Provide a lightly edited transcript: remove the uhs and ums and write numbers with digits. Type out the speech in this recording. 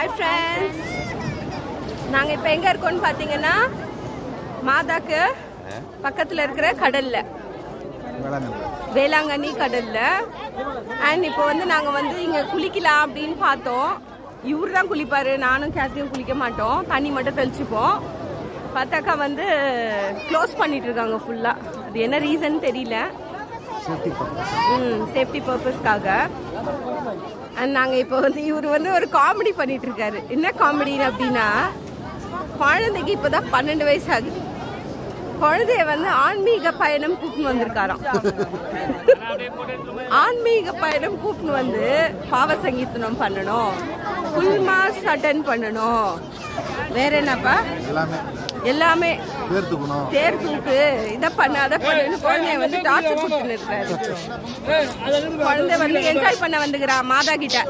Hi friends, நாங்கள் இப்போ எங்கே இருக்கோம்னு பார்த்தீங்கன்னா மாதாக்கு பக்கத்தில் இருக்கிற கடலில், வேளாங்கண்ணி கடலில். அண்ட் இப்போ வந்து நாங்கள் வந்து இங்கே குளிக்கலாம் அப்படின்னு பார்த்தோம். இவர் தான் குளிப்பார், நானும் கேத்தியும் குளிக்க மாட்டோம், தண்ணி மட்டும் தெளிச்சுப்போம். பார்த்தாக்கா வந்து க்ளோஸ் பண்ணிட்டு இருக்காங்க ஃபுல்லாக. அது என்ன ரீசன் தெரியல, சேஃப்டி பர்பஸ்க்காக. அண்ட் நாங்கள் இப்போ வந்து இவர் வந்து ஒரு காமெடி பண்ணிட்டு இருக்காரு. என்ன காமெடி அப்படின்னா, குழந்தைக்கு இப்போதான் 12 வயசு ஆகுது. குழந்தைய வந்து ஆன்மீக பயணம் கூப்பிட்டு வந்திருக்காராம். ஆன்மீக பயணம் கூப்பிட்டு வந்து பாவ சங்கீர்த்தனம் பண்ணணும், ஃபுல் மாஸ் அட்டன் பண்ணணும், வேற என்னப்பா எல்லாமே தேர் தூக்கு, இதை பண்ண அதை பண்ணு குழந்தைய வந்து டார்ச்சர் கொடுத்துன்னு இருக்காரு. குழந்தை வந்து என்ஜாய் பண்ண வந்துக்கிறா மாதா கிட்ட.